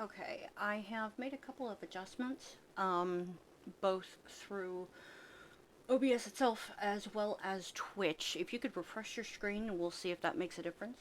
Okay, I have made a couple of adjustments, both through OBS itself as well as Twitch. If you could refresh your screen, we'll see if that makes a difference.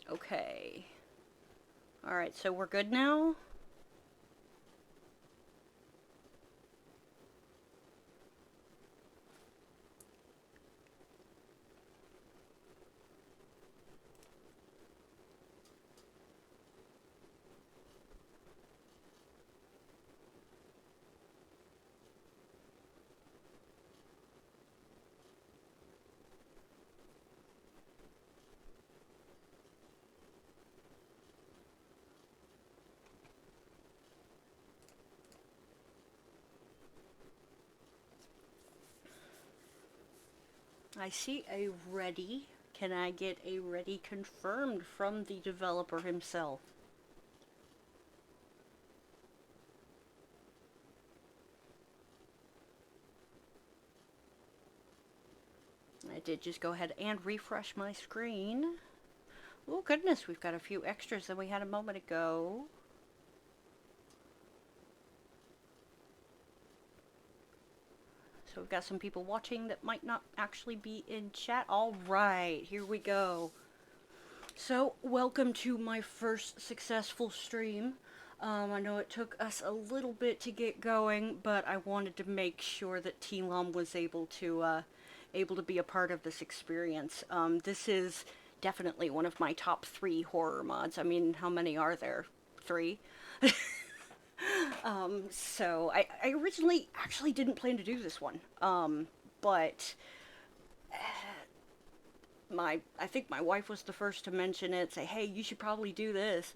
Okay. Alright, so we're good now? I see a ready. Can I get a ready confirmed from the developer himself? I did just go ahead and refresh my screen. Oh goodness, we've got a few extras than we had a moment ago. So we've got some people watching that might not actually be in chat. All right, here we go. So, welcome to my first successful stream. I know it took us a little bit to get going, but I wanted to make sure that T-Lom was able to be a part of this experience. This is definitely one of my top 3 horror mods. I mean, how many are there? 3? So I originally actually didn't plan to do this one. But I think my wife was the first to mention it, say, hey, you should probably do this.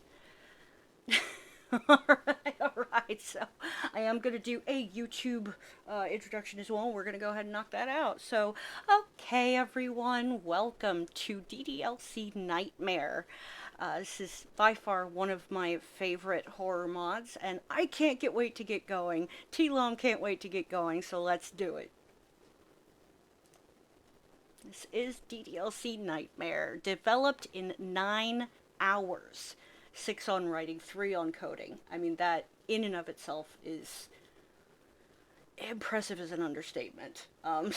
Alright, so I am going to do a YouTube introduction as well. We're going to go ahead and knock that out. So, okay, everyone, welcome to DDLC Nightmare. This is by far one of my favorite horror mods, and I can't wait to get going. T-Lom can't wait to get going, so let's do it. This is DDLC Nightmare, developed in 9 hours. 6 on writing, 3 on coding. I mean, that in and of itself is impressive as an understatement. Got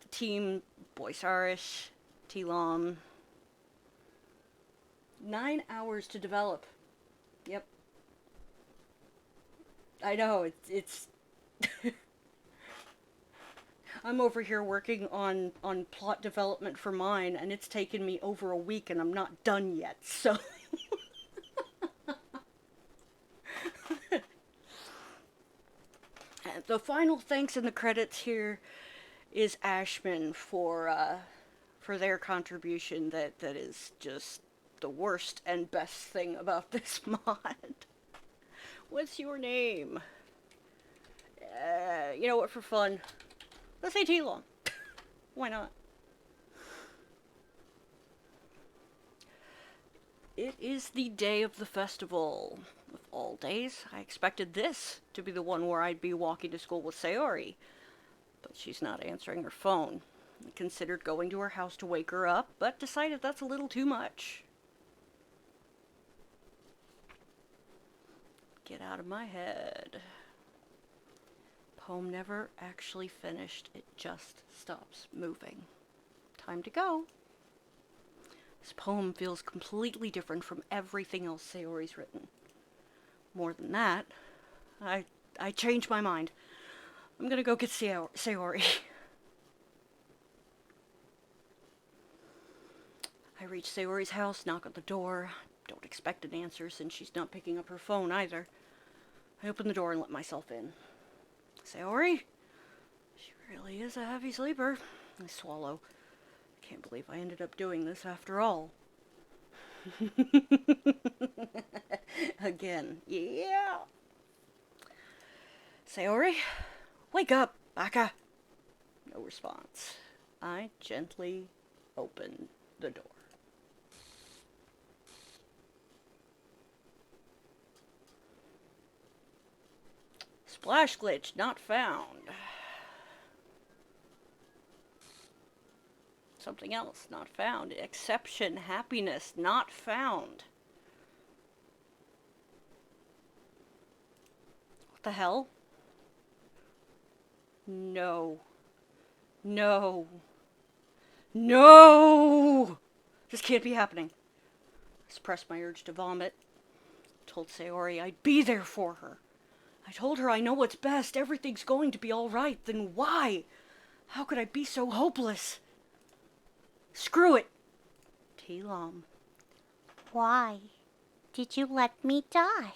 the team, Boyce T-Lom. 9 hours to develop. Yep. I know, it's I'm over here working on plot development for mine, and it's taken me over a week, and I'm not done yet. So the final thanks in the credits here is Ashman for their contribution. That is just the worst and best thing about this mod. What's your name? You know what? For fun, let's say T-Lom. Why not? It is the day of the festival. Of all days, I expected this to be the one where I'd be walking to school with Sayori. But she's not answering her phone. I considered going to her house to wake her up, but decided that's a little too much. Get out of my head. Poem never actually finished. It just stops moving. Time to go. This poem feels completely different from everything else Sayori's written. More than that, I changed my mind. I'm gonna go get Sayori. I reach Sayori's house, knock on the door. Don't expect an answer since she's not picking up her phone either. I open the door and let myself in. Sayori? She really is a heavy sleeper. I swallow. Can't believe I ended up doing this after all. Again. Yeah. Sayori? Wake up, Baka. No response. I gently open the door. Splash glitch not found. Something else not found. Exception, happiness not found. What the hell? No. No. No! This can't be happening. I suppressed my urge to vomit. Told Sayori I'd be there for her. I told her I know what's best. Everything's going to be alright. Then why? How could I be so hopeless? Screw it. T-Lom. Why did you let me die?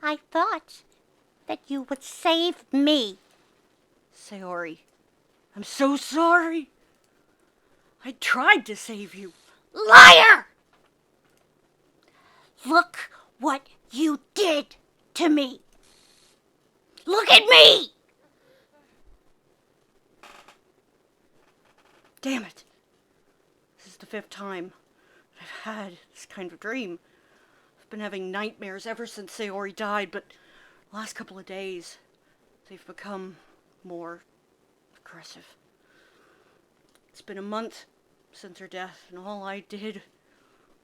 I thought that you would save me. Sayori, I'm so sorry. I tried to save you. Liar! Look what you did to me. Look at me! Damn it. This is the 5th time I've had this kind of dream. I've been having nightmares ever since Sayori died, but the last couple of days, they've become more aggressive. It's been a month since her death, and all I did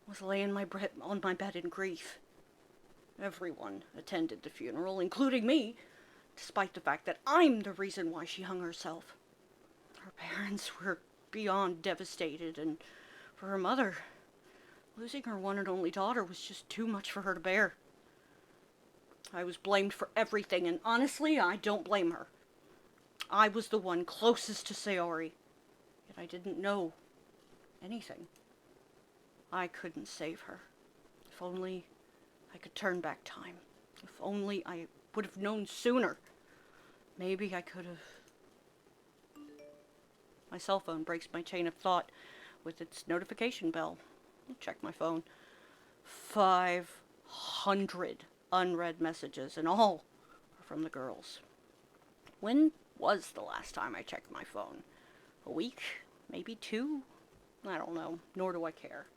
was lay on my bed in grief. Everyone attended the funeral, including me, despite the fact that I'm the reason why she hung herself. Her parents were beyond devastated, and for her mother, losing her one and only daughter was just too much for her to bear. I was blamed for everything, and honestly, I don't blame her. I was the one closest to Sayori, yet I didn't know anything. I couldn't save her. If only I could turn back time. If only I would have known sooner. Maybe I could have. My cell phone breaks my chain of thought with its notification bell. I check my phone. 500 unread messages, and all are from the girls. When was the last time I checked my phone? A week? Maybe 2? I don't know, nor do I care.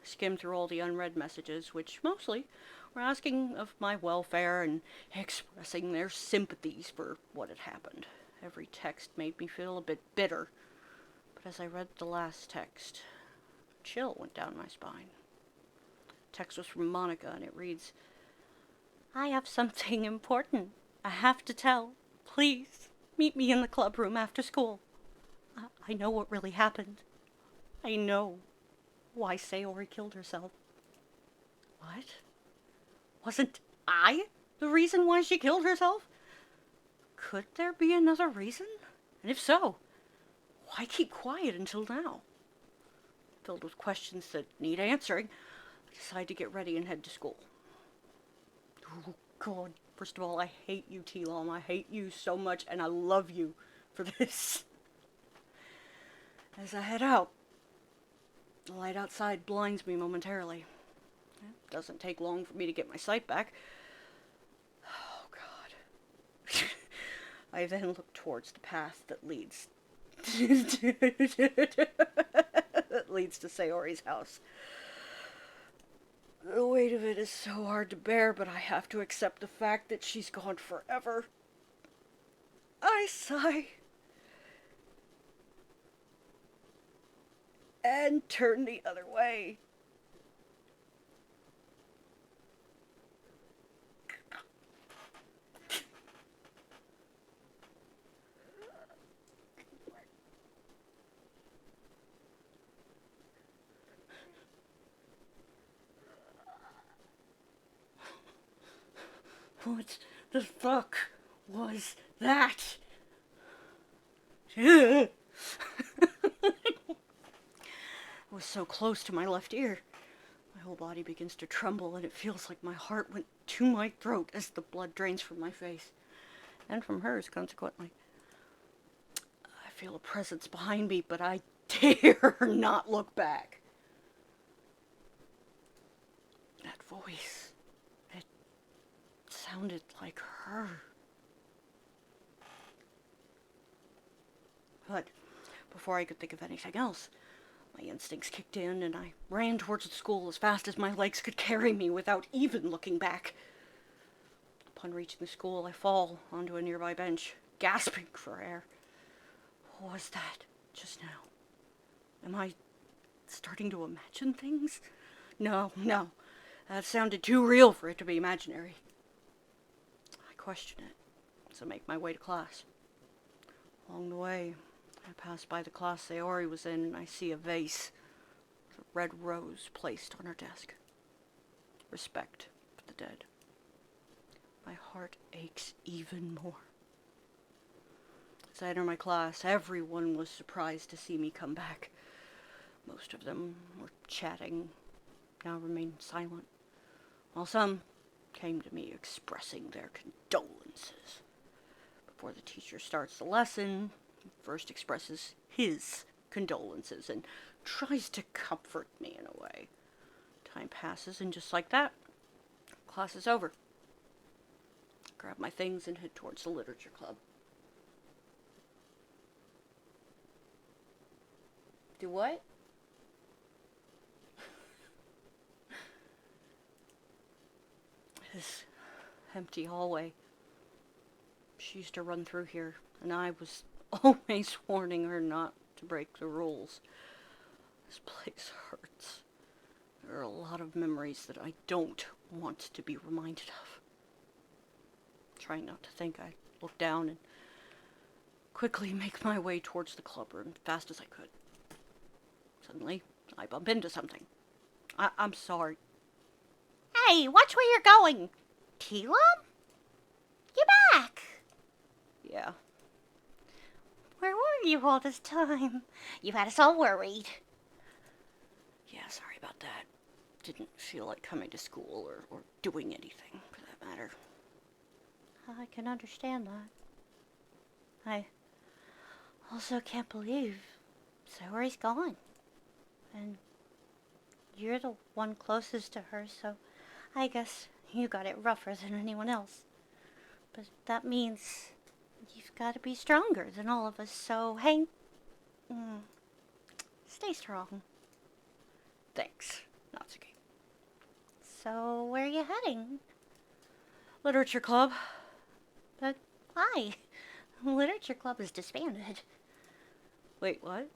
I skimmed through all the unread messages, which mostly were asking of my welfare and expressing their sympathies for what had happened. Every text made me feel a bit bitter, but as I read the last text, a chill went down my spine. The text was from Monica, and it reads, I have something important I have to tell. Please, meet me in the club room after school. I know what really happened. I know why Sayori killed herself. What? Wasn't I the reason why she killed herself? Could there be another reason? And if so, why keep quiet until now? Filled with questions that need answering, I decide to get ready and head to school. Oh, God. First of all, I hate you, T-Lom. I hate you so much, and I love you for this. As I head out, the light outside blinds me momentarily. It doesn't take long for me to get my sight back. Oh, God. I then look towards the path that leads to Sayori's house. The weight of it is so hard to bear, but I have to accept the fact that she's gone forever. I sigh and turn the other way. What the fuck was that? It was so close to my left ear. My whole body begins to tremble, and it feels like my heart went to my throat as the blood drains from my face. And from hers, consequently. I feel a presence behind me, but I dare not look back. That voice, it sounded like her. But before I could think of anything else, my instincts kicked in and I ran towards the school as fast as my legs could carry me without even looking back. Upon reaching the school, I fall onto a nearby bench, gasping for air. What was that just now? Am I starting to imagine things? No. That sounded too real for it to be imaginary. I question it, so I make my way to class. Along the way, I pass by the class Sayori was in, and I see a vase with a red rose placed on her desk. Respect for the dead. My heart aches even more. As I enter my class, everyone was surprised to see me come back. Most of them were chatting, now remained silent, while some came to me expressing their condolences. Before the teacher starts the lesson, he first expresses his condolences and tries to comfort me in a way. Time passes, and just like that, class is over. I grab my things and head towards the literature club. Do what? This empty hallway. She used to run through here, and I was always warning her not to break the rules. This place hurts. There are a lot of memories that I don't want to be reminded of. Trying not to think, I look down and quickly make my way towards the clubroom as fast as I could. Suddenly, I bump into something. I'm sorry. Hey, watch where you're going. Tila? You're back. Yeah. Where were you all this time? You had us all worried. Yeah, sorry about that. Didn't feel like coming to school or doing anything, for that matter. I can understand that. I also can't believe Sayori's gone. And you're the one closest to her, so I guess you got it rougher than anyone else. But that means you've got to be stronger than all of us, so stay strong. Thanks, Natsuki. So, where are you heading? Literature club. But why? Literature club is disbanded. Wait, what?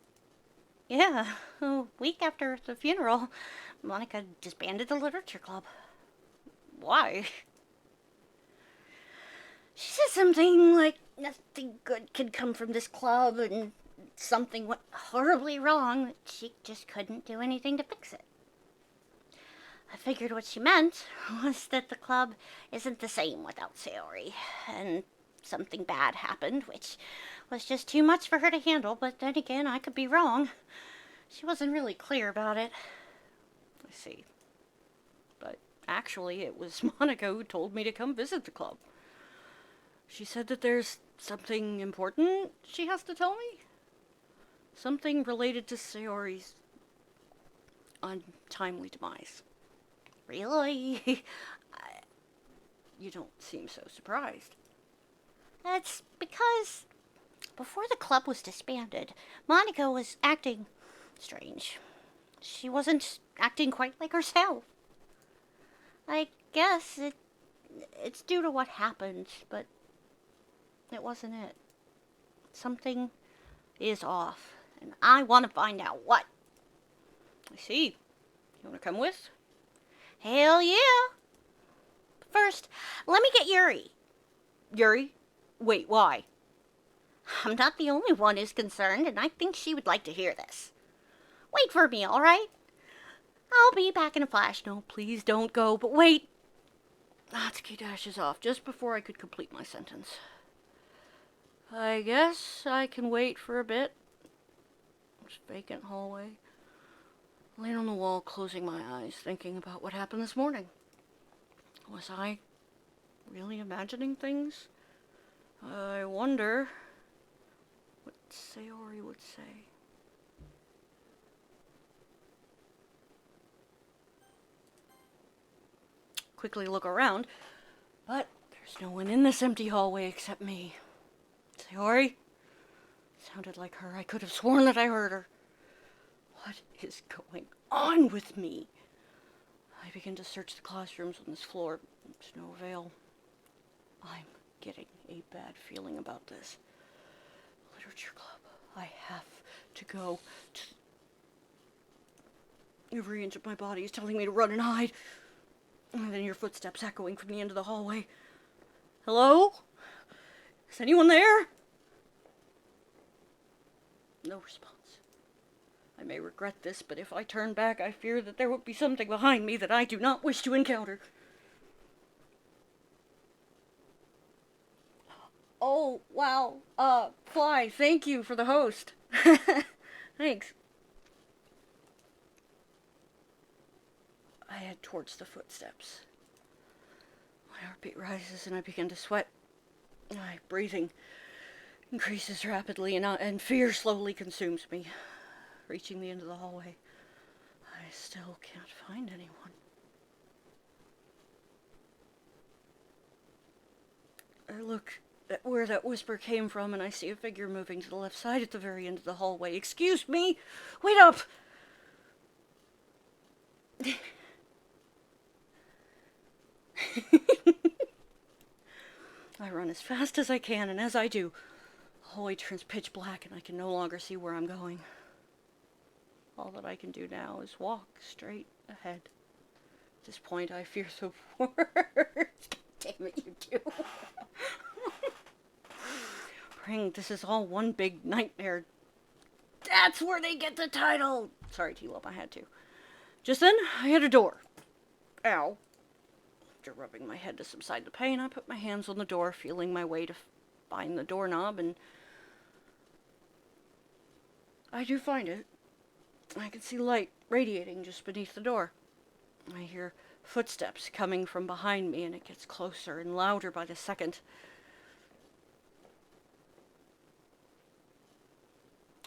Yeah, a week after the funeral, Monica disbanded the literature club. Why? She said something like nothing good could come from this club and something went horribly wrong that she just couldn't do anything to fix it. I figured what she meant was that the club isn't the same without Sayori, and something bad happened, which was just too much for her to handle, but then again, I could be wrong. She wasn't really clear about it. I see. But actually, it was Monica who told me to come visit the club. She said that there's something important she has to tell me. Something related to Sayori's untimely demise. Really? You don't seem so surprised. That's because before the club was disbanded, Monica was acting strange. She wasn't acting quite like herself. I guess it's due to what happened, but it wasn't it. Something is off, and I want to find out what. I see. You want to come with? Hell yeah! First, let me get Yuri. Yuri? Wait, why? I'm not the only one who's concerned, and I think she would like to hear this. Wait for me, all right? I'll be back in a flash. No, please don't go, but wait. Natsuki dashes off just before I could complete my sentence. I guess I can wait for a bit. This vacant hallway. Lean on the wall, closing my eyes, thinking about what happened this morning. Was I really imagining things? I wonder what Sayori would say. Quickly look around, but there's no one in this empty hallway except me. Sayori? Sounded like her. I could have sworn that I heard her. What is going on with me? I begin to search the classrooms on this floor. To no avail. I'm getting a bad feeling about this. Literature club. I have to go to... Every inch of my body is telling me to run and hide. And then your footsteps echoing from the end of the hallway. Hello? Is anyone there? No response. I may regret this, but if I turn back, I fear that there would be something behind me that I do not wish to encounter. Oh, wow. Fly, thank you for the host. Thanks. I head towards the footsteps. My heartbeat rises and I begin to sweat. My breathing increases rapidly and fear slowly consumes me. Reaching the end of the hallway, I still can't find anyone. I look at where that whisper came from and I see a figure moving to the left side at the very end of the hallway. Excuse me! Wait up! I run as fast as I can, and as I do, the hallway turns pitch black and I can no longer see where I'm going. All that I can do now is walk straight ahead. At this point, I fear the worst. Damn it, you do. Praying this is all one big nightmare. That's where they get the title. Sorry, T-Lop, I had to. Just then, I hit a door. Ow. After rubbing my head to subside the pain, I put my hands on the door, feeling my way to find the doorknob, and I do find it. I can see light radiating just beneath the door. I hear footsteps coming from behind me, and it gets closer and louder by the second.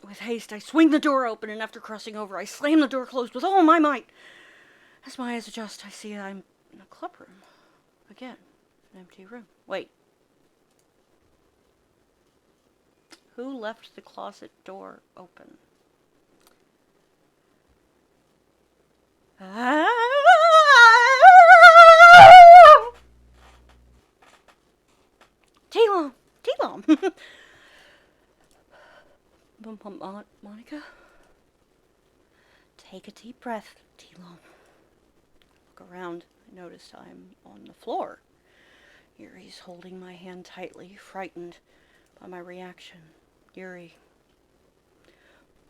With haste, I swing the door open, and after crossing over, I slam the door closed with all my might. As my eyes adjust, I see I'm in a clubroom. Again, an empty room. Wait. Who left the closet door open? T-Lom! T-Lom! Monica? Take a deep breath, T-Lom. Look around. I notice I'm on the floor. Yuri's holding my hand tightly, frightened by my reaction. Yuri,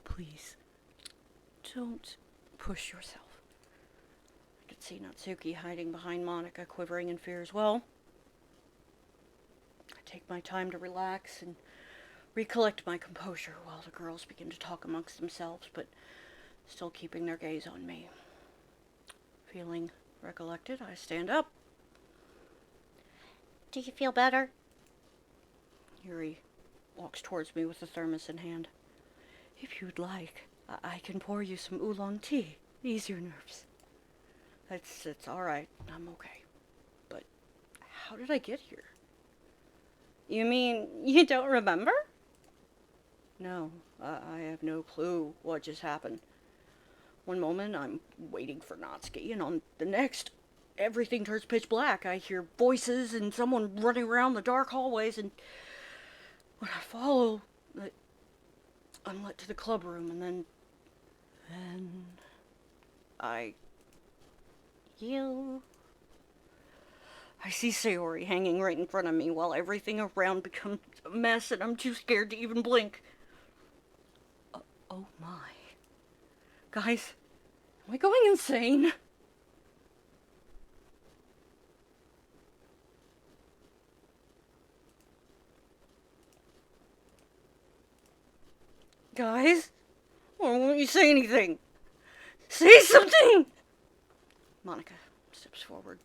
please, don't push yourself. I could see Natsuki hiding behind Monica, quivering in fear as well. I take my time to relax and recollect my composure while the girls begin to talk amongst themselves, but still keeping their gaze on me. Feeling recollected, I stand up. Do you feel better? Yuri walks towards me with the thermos in hand. If you'd like, I can pour you some oolong tea. Ease your nerves. It's all right. I'm okay. But how did I get here? You mean you don't remember? No, I have no clue what just happened. One moment, I'm waiting for Natsuki, and on the next, everything turns pitch black. I hear voices and someone running around the dark hallways, and when I follow, I'm led to the club room, and then I see Sayori hanging right in front of me while everything around becomes a mess, and I'm too scared to even blink. Oh my. Guys, am I going insane? Guys, why won't you say anything? Say something! Monica steps forward.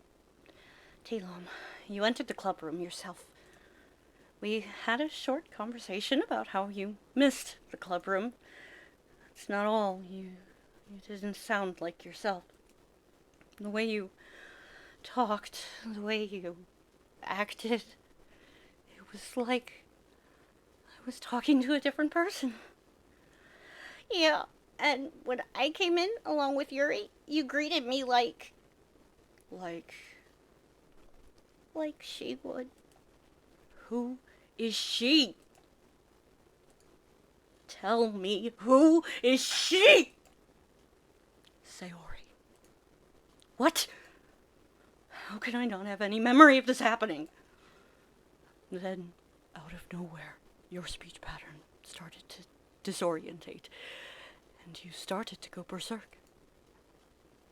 Telom, you entered the club room yourself. We had a short conversation about how you missed the club room. It's not all. You didn't sound like yourself. The way you talked, the way you acted, it was like I was talking to a different person. Yeah, and when I came in along with Yuri, you greeted me like Like, she would. who is she? Tell me, who is she? Sayori. What? How can I not have any memory of this happening? Then, out of nowhere, your speech pattern started to disorientate, and you started to go berserk.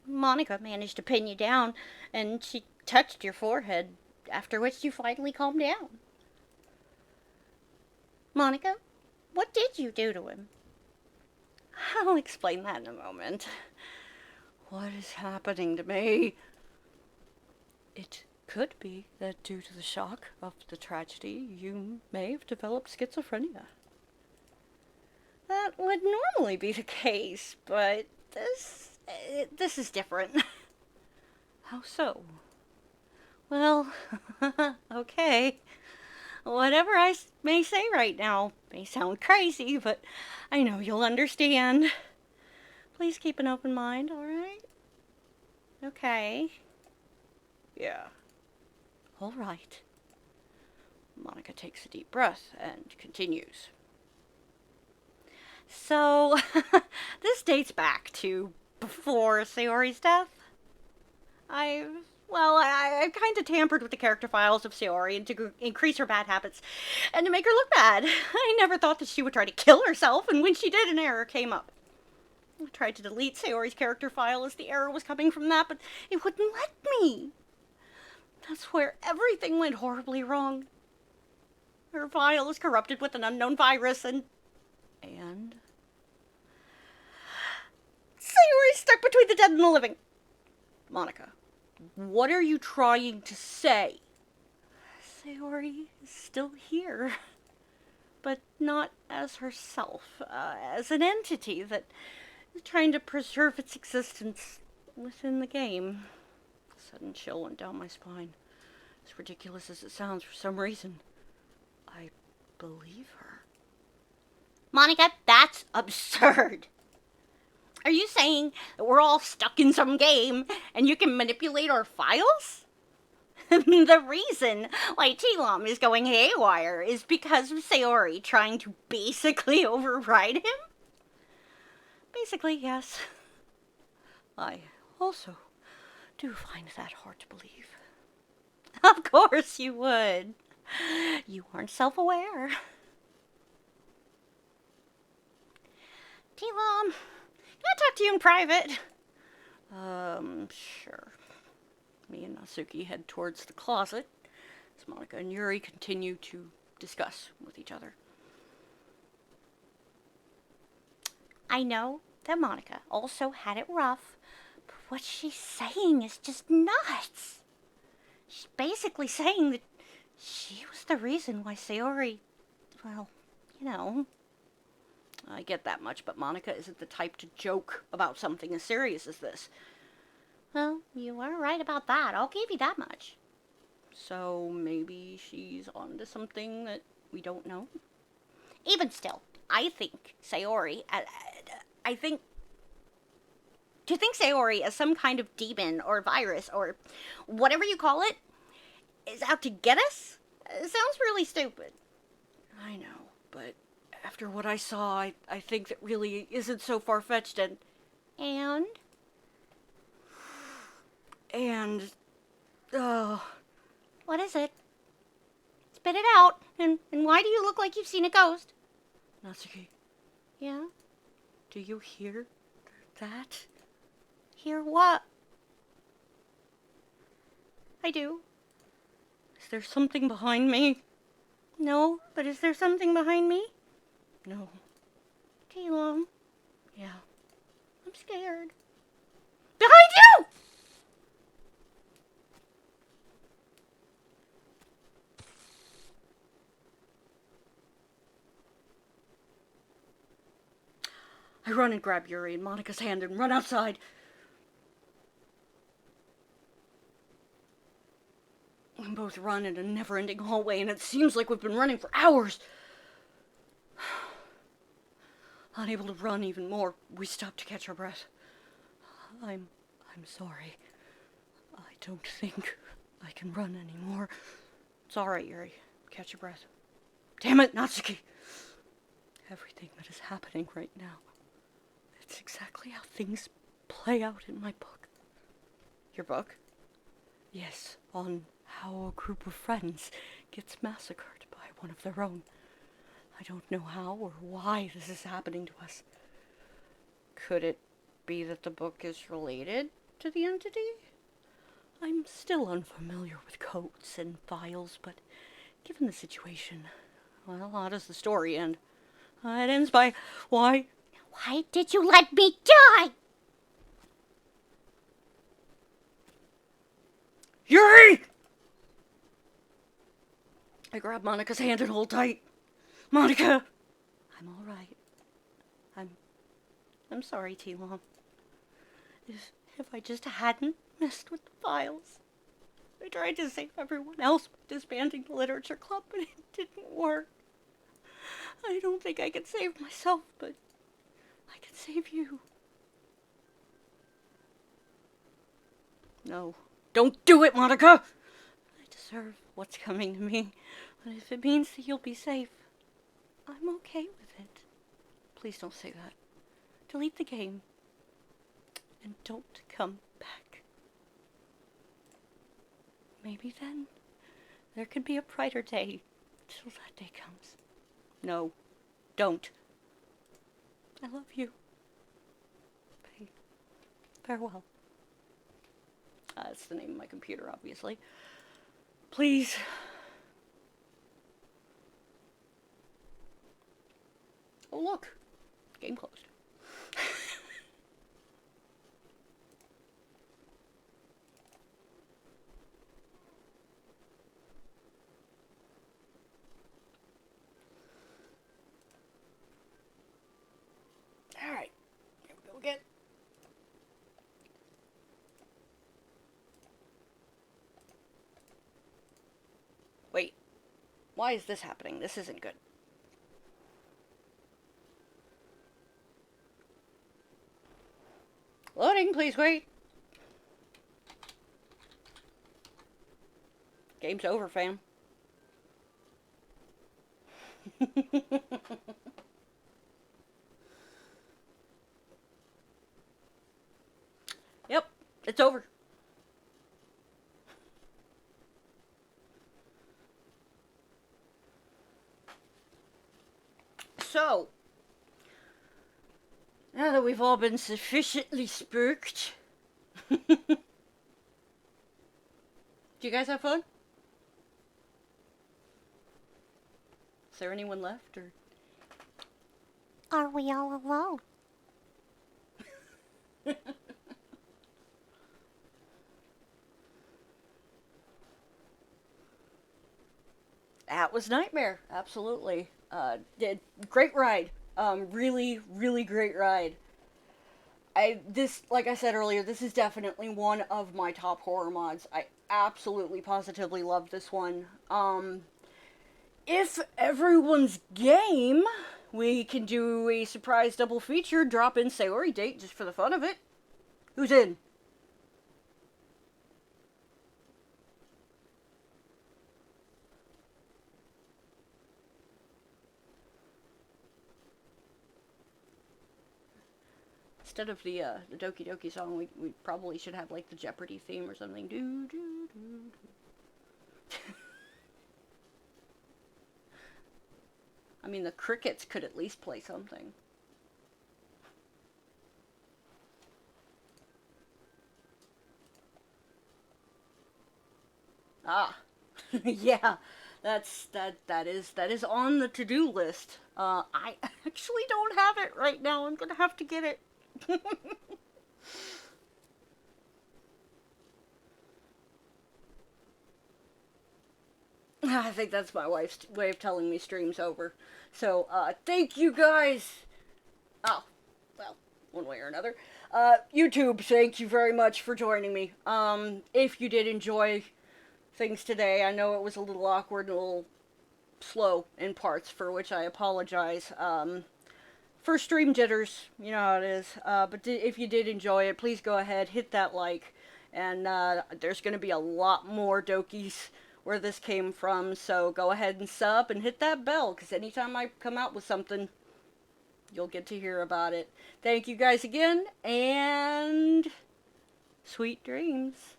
Monica managed to pin you down, and she touched your forehead, after which you finally calmed down. Monica, what did you do to him? I'll explain that in a moment. What is happening to me? It could be that due to the shock of the tragedy, you may have developed schizophrenia. That would normally be the case, but this is different. How so? Well, okay. Whatever I may say right now may sound crazy, but I know you'll understand. Please keep an open mind, alright? Okay. Yeah. Alright. Monica takes a deep breath and continues. So, this dates back to before Sayori's death. I've kind of tampered with the character files of Sayori and to increase her bad habits and to make her look bad. I never thought that she would try to kill herself, and when she did, an error came up. I tried to delete Sayori's character file as the error was coming from that, but it wouldn't let me. That's where everything went horribly wrong. Her file is corrupted with an unknown virus, and Sayori's stuck between the dead and the living. Monica, what are you trying to say? Sayori is still here, but not as herself, as an entity that is trying to preserve its existence within the game. A sudden chill went down my spine. As ridiculous as it sounds, for some reason, I believe her. Monica, that's absurd. Are you saying that we're all stuck in some game and you can manipulate our files? The reason why Telom is going haywire is because of Sayori trying to basically override him? Basically, yes. I also do find that hard to believe. Of course you would. You aren't self-aware. Telom, can I talk to you in private? Sure. Me and Natsuki head towards the closet as Monica and Yuri continue to discuss with each other. I know that Monica also had it rough, but what she's saying is just nuts. She's basically saying that she was the reason why Sayori, well, you know. I get that much, but Monica isn't the type to joke about something as serious as this. Well, you are right about that. I'll give you that much. So maybe she's onto something that we don't know? Even still, I think Sayori, to think Sayori as some kind of demon or virus or whatever you call it is out to get us sounds really stupid. I know, but after what I saw, I think that really isn't so far-fetched and... What is it? Spit it out. And why do you look like you've seen a ghost? Natsuki, Yeah? do you hear that? Hear what? I do. Is there something behind me? No, but is there something behind me? No. T-Long. Yeah. I'm scared. Behind you! I run and grab Yuri and Monica's hand and run outside. We both run in a never-ending hallway, and it seems like we've been running for hours. Unable to run even more, we stop to catch our breath. I'm sorry. I don't think I can run anymore. It's alright, Yuri. Catch your breath. Damn it, Natsuki! Everything that is happening right now, it's exactly how things play out in my book. Your book? Yes, on how a group of friends gets massacred by one of their own. I don't know how or why this is happening to us. Could it be that the book is related to the entity? I'm still unfamiliar with codes and files, but given the situation, well, how does the story end? It ends by, why did you let me die? Yuri! I grab Monica's hand and hold tight. Monica! I'm alright. I'm sorry, T-Long. If I just hadn't messed with the files. I tried to save everyone else by disbanding the literature club, but it didn't work. I don't think I can save myself, but I can save you. No. Don't do it, Monica! I deserve what's coming to me, but if it means that you'll be safe, I'm okay with it. Please don't say that. Delete the game. And don't come back. Maybe then there could be a brighter day till that day comes. No, don't. I love you. Farewell. That's the name of my computer, obviously. Please. Oh, look. Game closed. Alright. Here we go again. Wait. Why is this happening? This isn't good. Loading, please wait. Game's over, fam. Yep, it's over. So, now that we've all been sufficiently spooked, do you guys have fun? Is there anyone left, or? Are we all alone? That was Nightmare, absolutely. Great ride. Really, really great ride. Like I said earlier, this is definitely one of my top horror mods. I absolutely, positively love this one. If everyone's game, we can do a surprise double feature, drop in Sayori date just for the fun of it. Who's in? Instead of the Doki Doki song, we probably should have like the Jeopardy theme or something. Do do do. I mean, the crickets could at least play something. Ah, yeah, That is on the to-do list. I actually don't have it right now. I'm gonna have to get it. I think that's my wife's way of telling me stream's over. So, thank you guys. Oh, well, one way or another. YouTube, thank you very much for joining me. If you did enjoy things today, I know it was a little awkward and a little slow in parts, for which I apologize. For stream jitters, you know how it is. But if you did enjoy it, please go ahead, hit that like, and there's going to be a lot more Dokies where this came from, so go ahead and sub and hit that bell, because anytime I come out with something, you'll get to hear about it. Thank you guys again, and sweet dreams.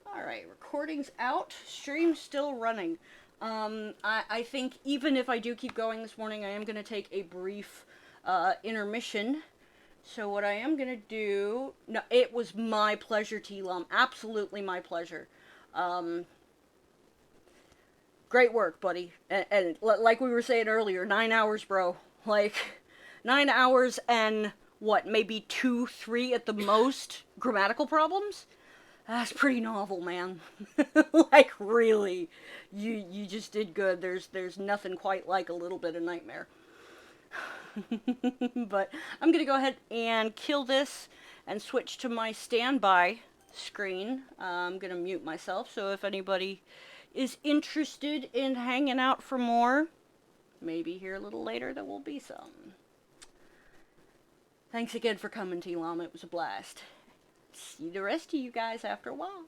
Alright, recording's out, stream's still running. I think even if I do keep going this morning, I am going to take a brief intermission. So what I am going to do... No, it was my pleasure, T-Lum. Absolutely my pleasure. Great work, buddy. And like we were saying earlier, 9 hours, bro. Like, 9 hours and, what, maybe 2, 3 at the most grammatical problems? That's pretty novel, man. Like, really. You just did good. There's nothing quite like a little bit of nightmare. But I'm going to go ahead and kill this and switch to my standby screen. I'm going to mute myself, so if anybody is interested in hanging out for more, maybe here a little later there will be some. Thanks again for coming, T-Lom. It was a blast. See the rest of you guys after a while.